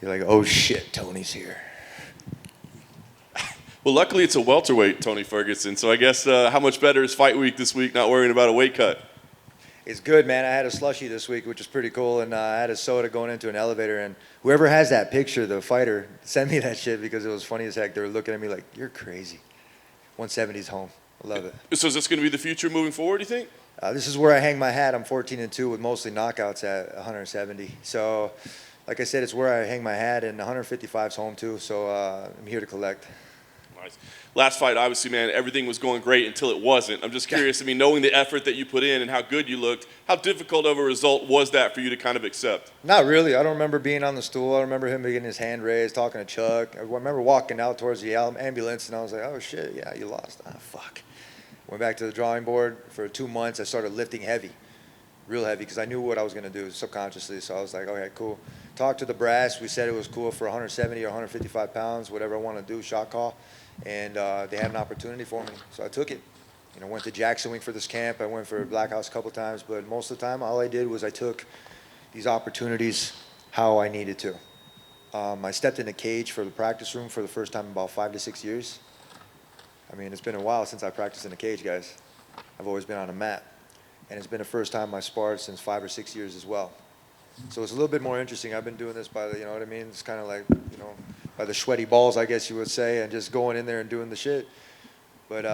you're like, oh shit, Tony's here. Well, luckily it's a welterweight, Tony Ferguson. So I guess how much better is fight week this week, not worrying about a weight cut? It's good, man. I had a slushie this week, which is pretty cool, and I had a soda going into an elevator, and whoever has that picture, the fighter, send me that shit because it was funny as heck. They were looking at me like, you're crazy. 170's home. I love it. So is this going to be the future moving forward, do you think? This is where I hang my hat. I'm 14-2 with mostly knockouts at 170. So, like I said, it's where I hang my hat, and 155's home too, so I'm here to collect. Nice. Last fight, obviously, man, everything was going great until it wasn't. I'm just curious, I mean, knowing the effort that you put in and how good you looked, how difficult of a result was that for you to kind of accept? Not really. I don't remember being on the stool. I remember him getting his hand raised, talking to Chuck. I remember walking out towards the ambulance, and I was like, oh, shit, yeah, you lost. Ah, fuck. Went back to the drawing board. For 2 months, I started lifting heavy, real heavy, because I knew what I was going to do subconsciously. So I was like, okay, cool. Talked to the brass. We said it was cool for 170 or 155 pounds, whatever I want to do, shot call. And they had an opportunity for me, so I took it. You know, went to Jackson Wing for this camp. I went for Black House a couple times, but most of the time, all I did was I took these opportunities how I needed to. I stepped in a cage for the practice room for the first time in about 5 to 6 years. I mean, it's been a while since I practiced in a cage, guys. I've always been on a mat, and it's been the first time I sparred since 5 or 6 years as well. So it's a little bit more interesting. I've been doing this by the, you know what I mean? It's kind of like, you know, by the sweaty balls, I guess you would say, and just going in there and doing the shit. But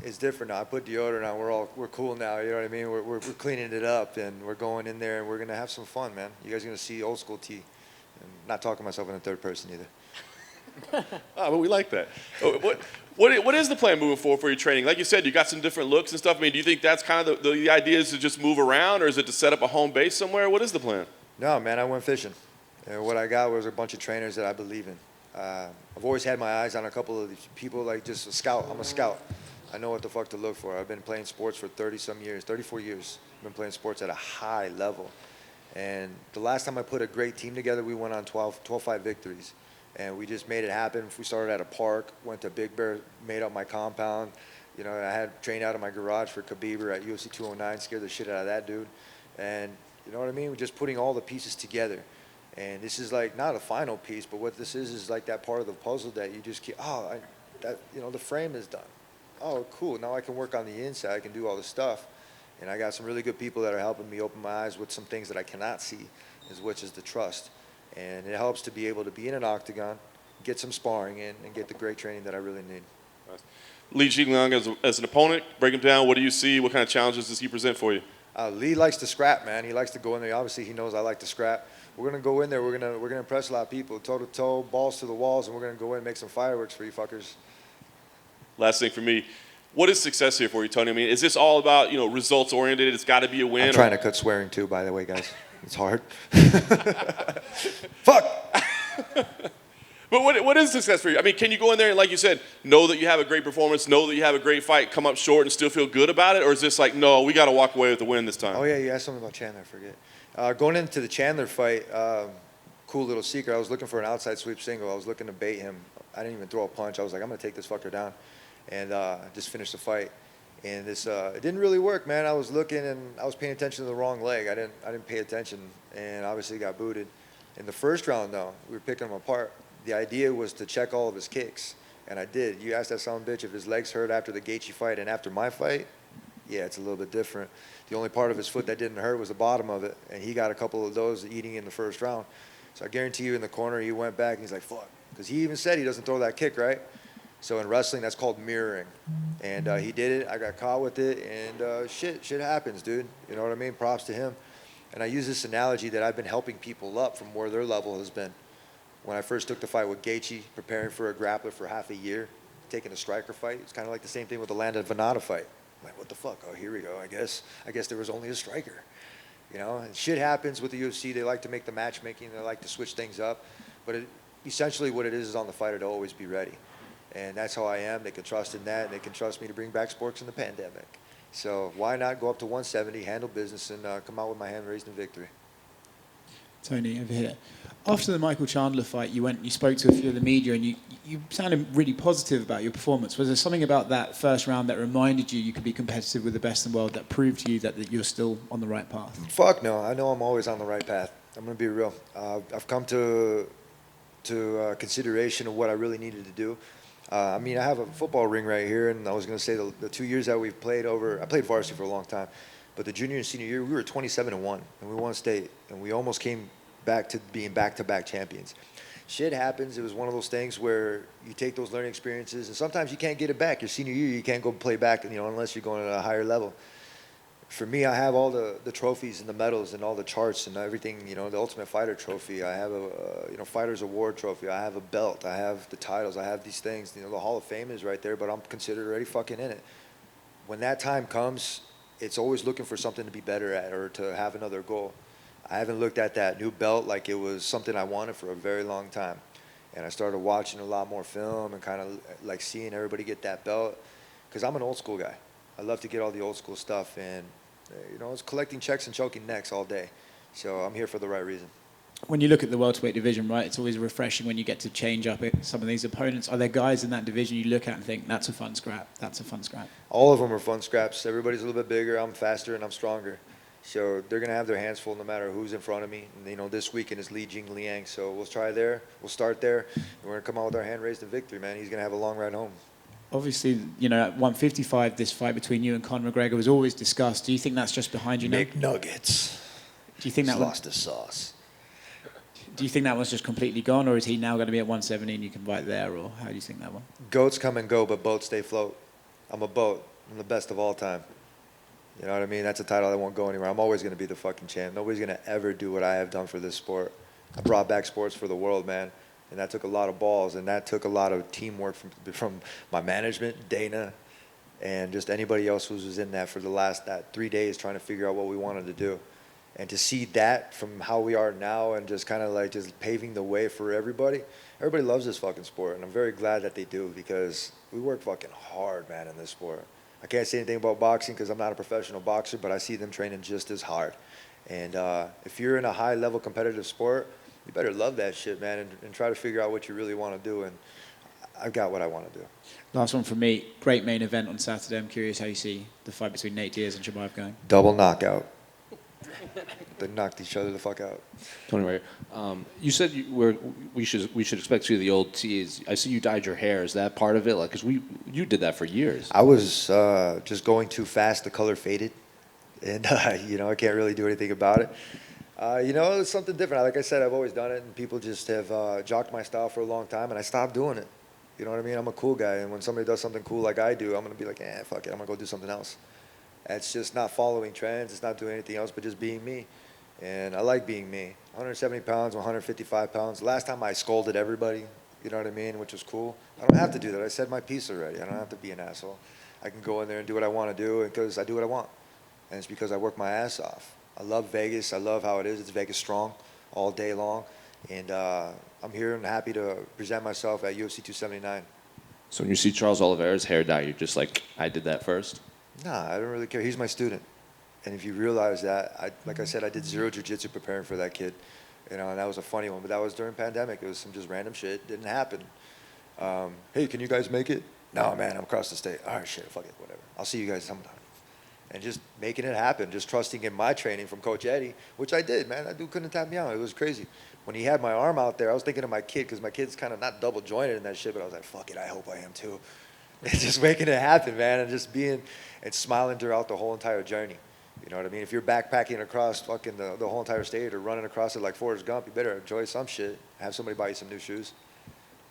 it's different now. I put deodorant on. We're cool now. You know what I mean? We're cleaning it up, and we're going in there, and we're gonna have some fun, man. You guys are gonna see old school T. And not talking myself in the third person either. But we like that. What is the plan moving forward for your training? Like you said, you got some different looks and stuff. I mean, do you think that's kind of the idea is to just move around, or is it to set up a home base somewhere? What is the plan? No, man, I went fishing. And what I got was a bunch of trainers that I believe in. I've always had my eyes on a couple of these people, like just a scout. I'm a scout. I know what the fuck to look for. I've been playing sports for 30-some years, 34 years. I've been playing sports at a high level. And the last time I put a great team together, we went on 12-5 victories. And we just made it happen. We started at a park, went to Big Bear, made up my compound. You know, I had trained out of my garage for Khabib at UFC 209, scared the shit out of that dude. And you know what I mean? We're just putting all the pieces together. And this is like not a final piece, but what this is like that part of the puzzle that you just keep, you know, the frame is done. Oh, cool. Now I can work on the inside. I can do all this stuff. And I got some really good people that are helping me open my eyes with some things that I cannot see, which is the trust. And it helps to be able to be in an octagon, get some sparring in, and get the great training that I really need. Nice. Li Jingliang as an opponent, break him down. What do you see? What kind of challenges does he present for you? Lee likes to scrap, man. He likes to go in there. Obviously, he knows I like to scrap. We're gonna go in there. We're gonna impress a lot of people, toe to toe, balls to the walls, and we're gonna go in and make some fireworks for you fuckers. Last thing for me, what is success here for you, Tony? I mean, is this all about, you know, results oriented? It's got to be a win. I'm trying to cut swearing too, by the way, guys. It's hard. Fuck. But what is success for you? I mean, can you go in there and, like you said, know that you have a great performance, know that you have a great fight, come up short and still feel good about it? Or is this like, no, we got to walk away with the win this time? Oh, yeah, you asked something about Chandler, I forget. Going into the Chandler fight, cool little secret, I was looking for an outside sweep single. I was looking to bait him. I didn't even throw a punch. I was like, I'm going to take this fucker down and just finish the fight. And this, it didn't really work, man. I was looking and I was paying attention to the wrong leg. I didn't pay attention and obviously got booted. In the first round, though, we were picking him apart. The idea was to check all of his kicks, and I did. You asked that son of a bitch if his legs hurt after the Gaethje fight and after my fight. Yeah, it's a little bit different. The only part of his foot that didn't hurt was the bottom of it, and he got a couple of those eating in the first round. So I guarantee you in the corner, he went back, and he's like, fuck. Because he even said he doesn't throw that kick, right? So in wrestling, that's called mirroring. And he did it. I got caught with it, and shit happens, dude. You know what I mean? Props to him. And I use this analogy that I've been helping people up from where their level has been. When I first took the fight with Gaethje, preparing for a grappler for half a year, taking a striker fight, it's kind of like the same thing with the Landon Venata fight. I'm like, what the fuck? Oh, here we go. I guess there was only a striker. You know, and shit happens with the UFC. They like to make the matchmaking. They like to switch things up. But essentially what it is on the fighter to always be ready. And that's how I am. They can trust in that, and they can trust me to bring back sports in the pandemic. So why not go up to 170, handle business, and come out with my hand raised in victory? Tony, over here. After the Michael Chandler fight, you spoke to a few of the media, and you sounded really positive about your performance. Was there something about that first round that reminded you could be competitive with the best in the world, that proved to you that you're still on the right path? Fuck no. I know I'm always on the right path. I'm gonna be real. I've come to consideration of what I really needed to do. I mean, I have a football ring right here, and I was gonna say the 2 years that we've played over. I played varsity for a long time, but the junior and senior year we were 27-1, and we won state, and we almost came back to being back-to-back champions. Shit happens. It was one of those things where you take those learning experiences, and sometimes you can't get it back. Your senior year, you can't go play back, unless you're going at a higher level. For me, I have all the trophies and the medals and all the charts and everything, the Ultimate Fighter trophy. I have a, Fighters Award trophy. I have a belt. I have the titles. I have these things. The Hall of Fame is right there, but I'm considered already fucking in it. When that time comes, it's always looking for something to be better at or to have another goal. I haven't looked at that new belt like it was something I wanted for a very long time. And I started watching a lot more film and kind of like seeing everybody get that belt because I'm an old school guy. I love to get all the old school stuff, and it's collecting checks and choking necks all day. So I'm here for the right reason. When you look at the welterweight division, right, it's always refreshing when you get to change up some of these opponents. Are there guys in that division you look at and think, that's a fun scrap, that's a fun scrap? All of them are fun scraps. Everybody's a little bit bigger. I'm faster and I'm stronger. So they're going to have their hands full no matter who's in front of me. And, this weekend is Li Jing Liang. So we'll try there. We'll start there. And we're going to come out with our hand raised in victory, man. He's going to have a long ride home. Obviously, at 155, this fight between you and Conor McGregor was always discussed. Do you think that's just behind you now? McNuggets. Do you think that lost the sauce? Do you think that one's just completely gone, or is he now going to be at 170 and you can fight there, or how do you think that one? Goats come and go, but boats stay float. I'm a boat. I'm the best of all time. You know what I mean? That's a title that won't go anywhere. I'm always going to be the fucking champ. Nobody's going to ever do what I have done for this sport. I brought back sports for the world, man. And that took a lot of balls, and that took a lot of teamwork from my management, Dana, and just anybody else who was in that for the last 3 days trying to figure out what we wanted to do. And to see that from how we are now and just kind of like just paving the way for everybody. Everybody loves this fucking sport, and I'm very glad that they do because we work fucking hard, man, in this sport. I can't say anything about boxing because I'm not a professional boxer, but I see them training just as hard. And if you're in a high-level competitive sport, you better love that shit, man, and try to figure out what you really want to do. And I've got what I want to do. Last one from me. Great main event on Saturday. I'm curious how you see the fight between Nate Diaz and Khabib going. Double knockout. They knocked each other the fuck out. Tony, right? You said we should expect to see the old teas. I see you dyed your hair. Is that part of it? Like, 'cause you did that for years. I was just going too fast. The color faded, and I can't really do anything about it. It's something different. Like I said, I've always done it, and people just have jocked my style for a long time, and I stopped doing it. You know what I mean? I'm a cool guy, and when somebody does something cool like I do, I'm going to be like, fuck it, I'm going to go do something else. It's just not following trends. It's not doing anything else but just being me. And I like being me. 170 pounds, 155 pounds. Last time I scolded everybody, you know what I mean, which was cool. I don't have to do that. I said my piece already. I don't have to be an asshole. I can go in there and do what I want to do because I do what I want. And it's because I work my ass off. I love Vegas. I love how it is. It's Vegas strong all day long. And I'm here and happy to present myself at UFC 279. So when you see Charles Oliveira's hair dye, you're just like, I did that first? Nah, I don't really care. He's my student. And if you realize that, like I said, I did zero jiu-jitsu preparing for that kid. And that was a funny one. But that was during pandemic. It was some just random shit. Didn't happen. Hey, can you guys make it? No, man, I'm across the state. All right, shit, fuck it, whatever. I'll see you guys sometime. And just making it happen, just trusting in my training from Coach Eddie, which I did, man. That dude couldn't tap me out. It was crazy. When he had my arm out there, I was thinking of my kid because my kid's kind of not double jointed in that shit, but I was like, fuck it, I hope I am too. And just making it happen, man, and just being and smiling throughout the whole entire journey. You know what I mean? If you're backpacking across fucking the whole entire state or running across it like Forrest Gump, you better enjoy some shit. Have somebody buy you some new shoes.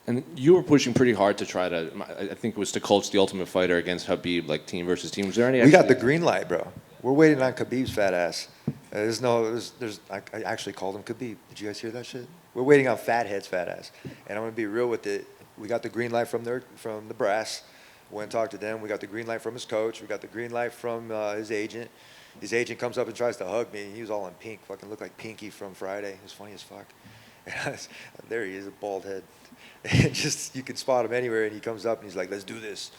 And you were pushing pretty hard to try to, I think it was to coach the Ultimate Fighter against Khabib, like team versus team. Was there any? We got the green light, bro. We're waiting on Khabib's fat ass. I actually called him Khabib. Did you guys hear that shit? We're waiting on Fathead's fat ass. And I'm going to be real with it. We got the green light from the brass. Went and talked to them. We got the green light from his coach. We got the green light from his agent. His agent comes up and tries to hug me. He was all in pink. Fucking looked like Pinky from Friday. It was funny as fuck. There he is, a bald head. And just, you can spot him anywhere, and he comes up and he's like, let's do this.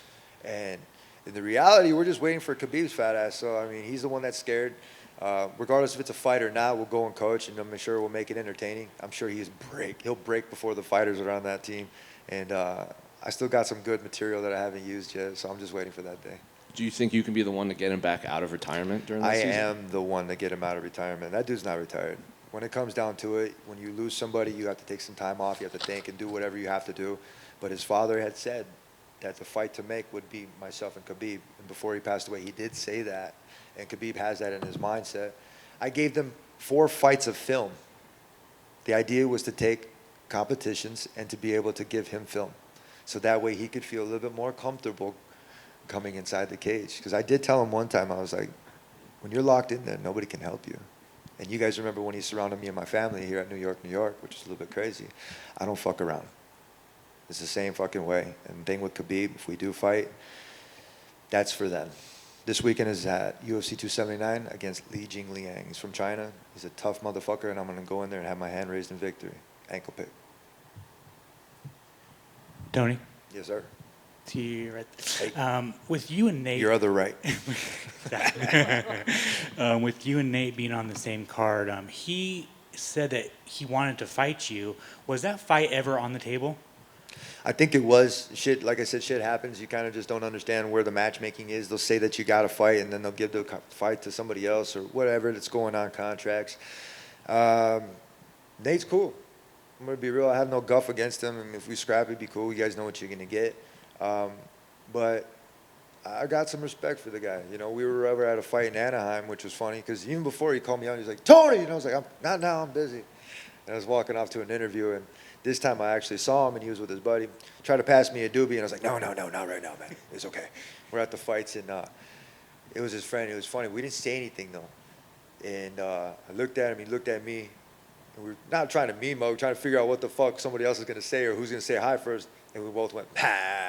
And in the reality, we're just waiting for Khabib's fat ass. So, I mean, he's the one that's scared. Regardless if it's a fight or not, we'll go and coach, and I'm sure we'll make it entertaining. I'm sure he'll break before the fighters are on that team. And I still got some good material that I haven't used yet, so I'm just waiting for that day. Do you think you can be the one to get him back out of retirement during this season? I am the one to get him out of retirement. That dude's not retired. when it comes down to it, when you lose somebody, you have to take some time off. You have to think and do whatever you have to do. But his father had said that the fight to make would be myself and Khabib. And before he passed away, he did say that. And Khabib has that in his mindset. I gave them 4 fights of film. The idea was to take competitions and to be able to give him film. So that way he could feel a little bit more comfortable coming inside the cage. Because I did tell him one time, I was like, when you're locked in there, nobody can help you. And you guys remember when he surrounded me and my family here at New York, which is a little bit crazy. I don't fuck around. It's the same fucking way. And the thing with Khabib, if we do fight, that's for them. This weekend is at UFC 279 against Li Jingliang. He's from China. He's a tough motherfucker, and I'm going to go in there and have my hand raised in victory. Ankle pick. Tony, Yes, sir. to you right. Hey. With you and Nate. Your other right. With you and Nate being on the same card, he said that he wanted to fight you. Was that fight ever on the table? I think it was. Shit, like I said, shit happens. You kind of just don't understand where the matchmaking is. They'll say that you got to fight, and then they'll give the fight to somebody else or whatever that's going on, contracts. Nate's cool. I'm going to be real. I have no guff against him. I mean, if we scrap, it'd be cool. You guys know what you're going to get. But I got some respect for the guy. You know, we were ever at a fight in Anaheim, which was funny because even before he called me out, he was like, Tony! And I was like, not now, I'm busy. And I was walking off to an interview, and this time I actually saw him, and he was with his buddy. Tried to pass me a doobie, and I was like, no, not right now, man. It's okay. We're at the fights, and it was his friend. It was funny. We didn't say anything, though. And I looked at him, he looked at me. And we were not trying to meme mode, trying to figure out what the fuck somebody else is going to say or who's going to say hi first. And we both went, "Pah."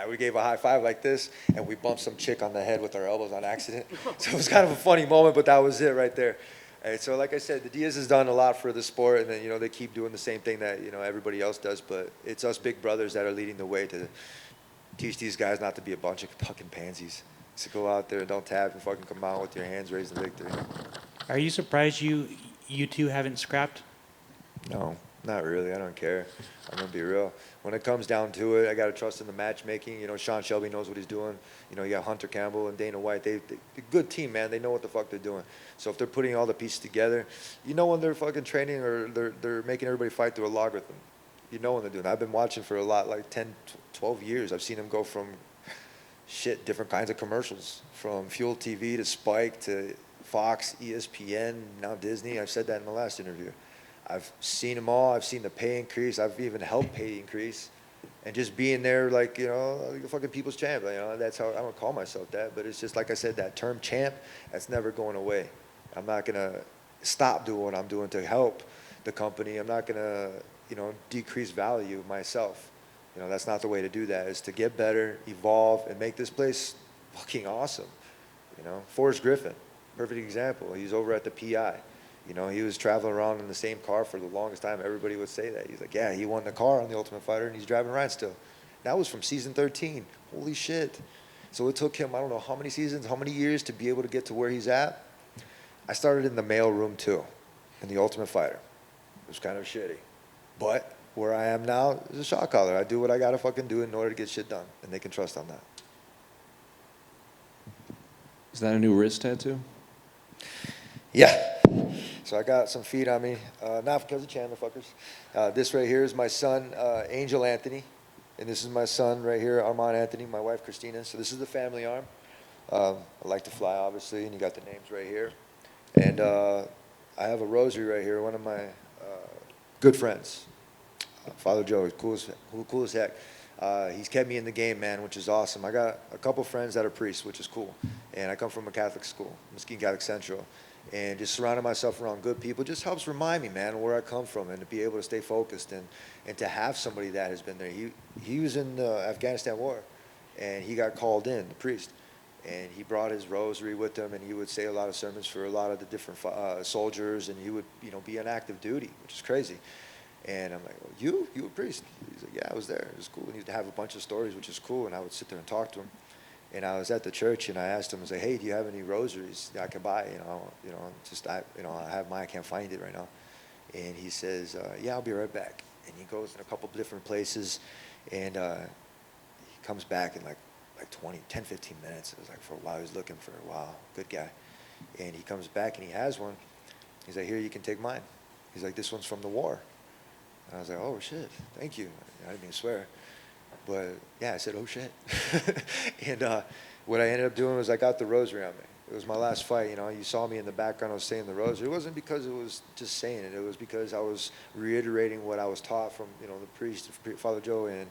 We gave a high five like this, and we bumped some chick on the head with our elbows on accident. So it was kind of a funny moment, but that was it right there. And so like I said, the Diaz has done a lot for the sport, and then, you know, they keep doing the same thing that, you know, everybody else does. But it's us big brothers that are leading the way to teach these guys not to be a bunch of fucking pansies. To go out there and don't tap and fucking come out with your hands raised in victory. Are you surprised you two haven't scrapped? No, not really. I don't care. I'm going to be real. When it comes down to it, I got to trust in the matchmaking. You know, Sean Shelby knows what he's doing. You know, you got Hunter Campbell and Dana White. They're a good team, man. They know what the fuck they're doing. So if they're putting all the pieces together, you know when they're fucking training or they're making everybody fight through a logarithm. You know when they're doing it. I've been watching for a lot, like 10, 12 years. I've seen them go from different kinds of commercials, from Fuel TV to Spike to Fox, ESPN, now Disney. I've said that in the last interview. I've seen them all. I've seen the pay increase. I've even helped pay increase. And just being there, like, you know, like a fucking people's champ. You know, that's how I don't call myself that. But it's just, like I said, that term champ, that's never going away. I'm not going to stop doing what I'm doing to help the company. I'm not going to, you know, decrease value myself. You know, that's not the way to do that. Is to get better, evolve, and make this place fucking awesome. You know, Forrest Griffin, perfect example. He's over at the PI. You know, he was traveling around in the same car for the longest time. Everybody would say that. He's like, yeah, he won the car on The Ultimate Fighter, and he's driving around still. That was from season 13. Holy shit. So it took him, I don't know how many seasons, how many years to be able to get to where he's at. I started in the mail room, too, in The Ultimate Fighter. It was kind of shitty. But where I am now is a shot caller. I do what I got to fucking do in order to get shit done, and they can trust on that. Is that a new wrist tattoo? Yeah. So I got some feet on me, not because of Chandler fuckers. This right here is my son, Angel Anthony. And this is my son right here, Armand Anthony, my wife, Christina. So this is the family arm. I like to fly, obviously, and you got the names right here. And I have a rosary right here, one of my good friends, Father Joe, cool as heck. He's kept me in the game, man, which is awesome. I got a couple friends that are priests, which is cool. And I come from a Catholic school, Mesquite Catholic Central. And just surrounding myself around good people just helps remind me, man, where I come from, and to be able to stay focused and to have somebody that has been there. He was in the Afghanistan war, and he got called in, the priest. And he brought his rosary with him, and he would say a lot of sermons for a lot of the different soldiers, and he would, you know, be on active duty, which is crazy. And I'm like, well, you a priest? He's like, yeah, I was there. It was cool. And he'd have a bunch of stories, which is cool, and I would sit there and talk to him. And I was at the church, and I asked him, I was like, hey, do you have any rosaries that I can buy? I have mine. I can't find it right now. And he says, yeah, I'll be right back. And he goes in a couple different places, and he comes back in like 10, 15 minutes. It was like for a while. He was looking for a while. Good guy. And he comes back, and he has one. He's like, here, you can take mine. He's like, this one's from the war. And I was like, oh shit, thank you. I didn't mean to swear. But yeah, I said, oh shit. And what I ended up doing was I got the rosary on me. It was my last fight, you know. You saw me in the background, I was saying the rosary. It wasn't because it was just saying it. It was because I was reiterating what I was taught from, you know, the priest, Father Joe, and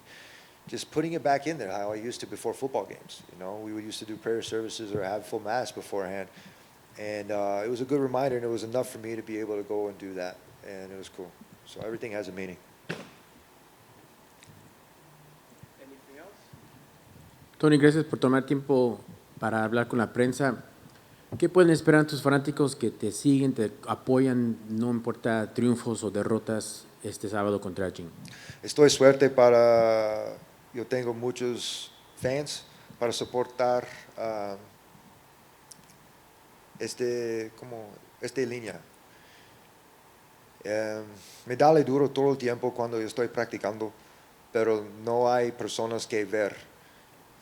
just putting it back in there how I used to before football games. You know, we used to do prayer services or have full mass beforehand. And it was a good reminder, and it was enough for me to be able to go and do that. And it was cool. So everything has a meaning. Tony, gracias por tomar tiempo para hablar con la prensa. ¿Qué pueden esperar tus fanáticos que te siguen, te apoyan, no importa triunfos o derrotas este sábado contra Jim? Estoy suerte para, yo tengo muchos fans para soportar esta línea. Me da duro todo el tiempo cuando yo estoy practicando, pero no hay personas que ver.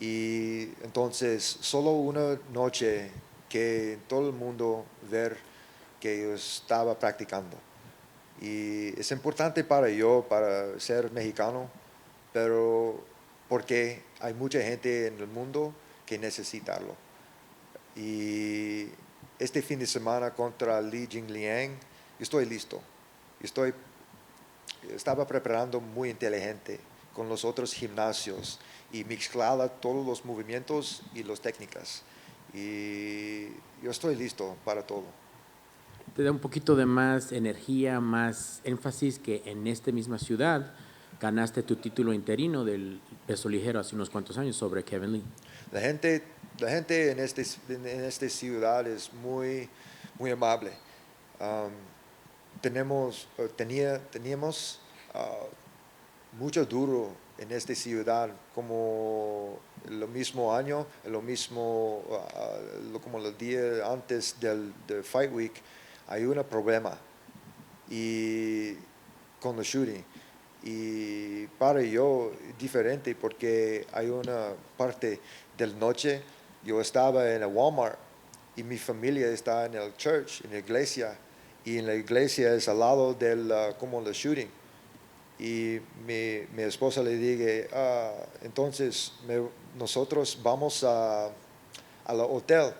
Y entonces solo una noche que todo el mundo ver que yo estaba practicando. Y es importante para yo, para ser mexicano, pero porque hay mucha gente en el mundo que necesitarlo. Y este fin de semana contra Li Jingliang, yo estoy listo. Estaba preparando muy inteligente con los otros gimnasios y mezclaba todos los movimientos y las técnicas. Y yo estoy listo para todo. Te da un poquito de más energía, más énfasis que en esta misma ciudad ganaste tu título interino del peso ligero hace unos cuantos años sobre Kevin Lee. La gente en esta ciudad es muy, muy amable. Teníamos mucho duro en esta ciudad, como el mismo año, como el día antes del Fight Week, hay un problema y con el shooting. Y para yo diferente porque hay una parte del noche, yo estaba en el Walmart y mi familia está en el church, en la iglesia, y en la iglesia es al lado del como el shooting. Y mi esposa le dije, entonces nosotros vamos al hotel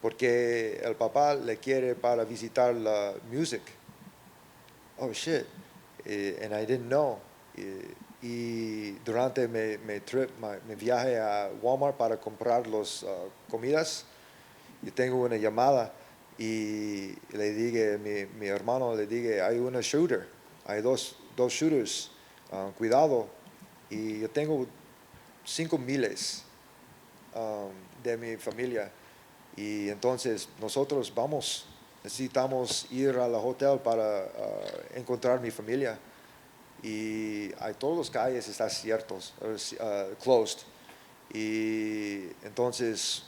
porque el papá le quiere para visitar la music. Oh shit. And I didn't know. Y durante mi viaje a Walmart para comprar las comidas, yo tengo una llamada y le dije, mi hermano le dije, hay una shooter, hay dos shooters, cuidado. Y yo tengo 5,000 de mi familia. Y entonces nosotros necesitamos ir al hotel para encontrar mi familia. Y hay todas las calles están ciertos, closed. Y entonces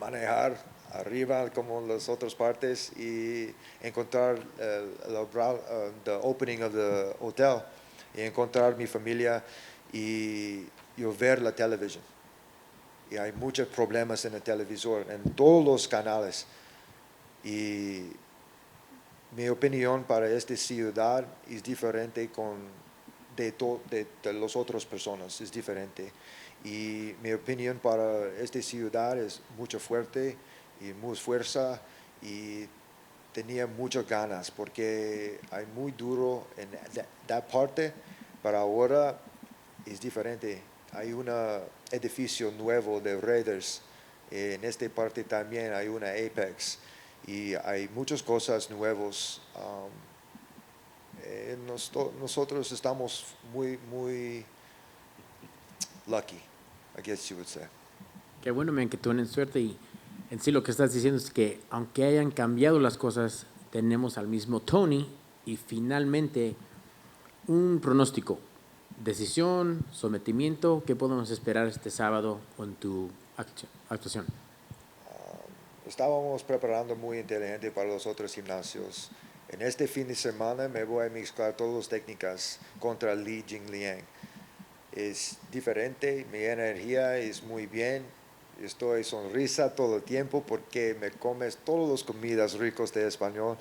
manejar arriba como las otras partes y encontrar the opening of the hotel y encontrar mi familia y yo ver la televisión. Y hay muchos problemas en el televisor, en todos los canales. Y mi opinión para esta ciudad es diferente de las otras personas, es diferente. Y mi opinión para esta ciudad es mucho fuerte y mucha fuerza y tenía muchas ganas porque hay muy duro en esa parte, pero ahora es diferente. Hay un edificio nuevo de Raiders, en esta parte también hay una Apex y hay muchas cosas nuevas. Nosotros estamos muy lucky, I guess you would say. Qué bueno, man, que tienen suerte y en sí lo que estás diciendo es que aunque hayan cambiado las cosas, tenemos al mismo Tony y finalmente un pronóstico. Decisión, sometimiento, ¿qué podemos esperar este sábado con tu actuación? Estábamos preparando muy inteligente para los otros gimnasios. En este fin de semana me voy a mezclar todas las técnicas contra Li Jingliang. Es diferente, mi energía es muy bien, Estoy sonrisa todo el tiempo porque me comes todas las comidas ricos de español,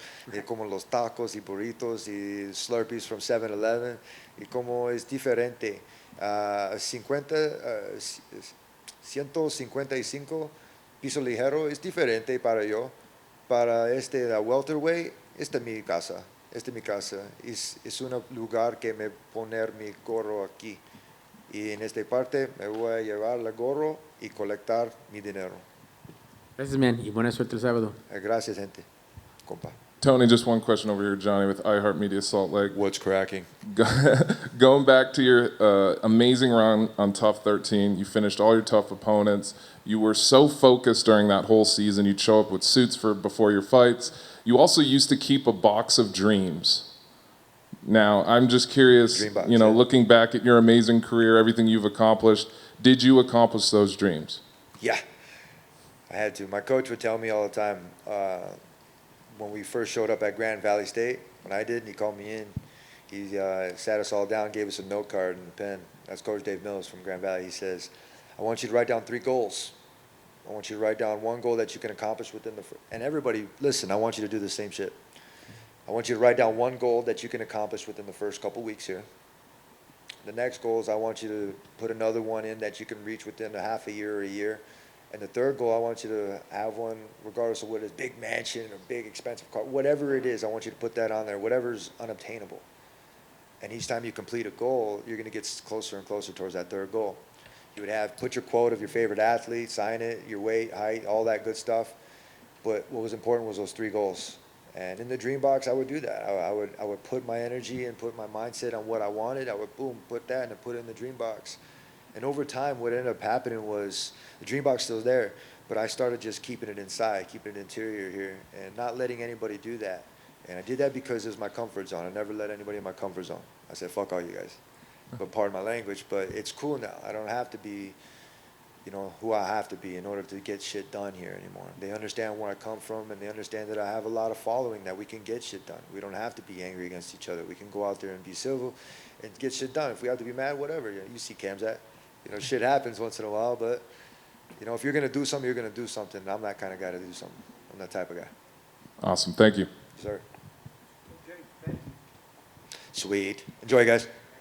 como los tacos y burritos y Slurpees from 7-Eleven, y como es diferente. 155 piso ligero es diferente para yo. Para la Welterweight, esta es mi casa. Esta es mi casa. Es un lugar que me poner mi gorro aquí. Y en esta parte me voy a llevar el gorro y colectar mi dinero. Gracias, man, y buena suerte el sábado. Gracias, gente. Compa. Tony, just one question over here, Johnny, with iHeartMedia Salt Lake. What's cracking? Going back to your amazing run on TUF 13, you finished all your TUF opponents. You were so focused during that whole season. You'd show up with suits before your fights. You also used to keep a box of dreams. Now, I'm just curious, Dream box, looking back at your amazing career, everything you've accomplished, did you accomplish those dreams? Yeah, I had to. My coach would tell me all the time, when we first showed up at Grand Valley State, when I did, and he called me in, he sat us all down, gave us a note card and a pen. That's Coach Dave Mills from Grand Valley. He says, I want you to write down 3 goals. I want you to write down 1 goal that you can accomplish within and everybody, listen, I want you to do the same shit. I want you to write down 1 goal that you can accomplish within the first couple weeks here. The next goal is I want you to put another one in that you can reach within a half a year or a year. And the third goal, I want you to have one, regardless of what it is, big mansion or big expensive car, whatever it is, I want you to put that on there, whatever is unobtainable. And each time you complete a goal, you're going to get closer and closer towards that third goal. You would put your quote of your favorite athlete, sign it, your weight, height, all that good stuff. But what was important was those 3 goals. And in the dream box, I would do that. I would put my energy and put my mindset on what I wanted. I would, boom, put that and put it in the dream box. And over time, what ended up happening was the dream box still there, but I started just keeping it inside, keeping it interior here, and not letting anybody do that. And I did that because it was my comfort zone. I never let anybody in my comfort zone. I said, fuck all you guys. But pardon my language, but it's cool now. I don't have to be, who I have to be in order to get shit done here anymore. They understand where I come from, and they understand that I have a lot of following, that we can get shit done. We don't have to be angry against each other. We can go out there and be civil and get shit done. If we have to be mad, whatever. You see Cam's at. Shit happens once in a while, but, if you're going to do something, you're going to do something. I'm that kind of guy to do something. I'm that type of guy. Awesome. Thank you. Sir. Okay, thank you. Sweet. Enjoy, guys.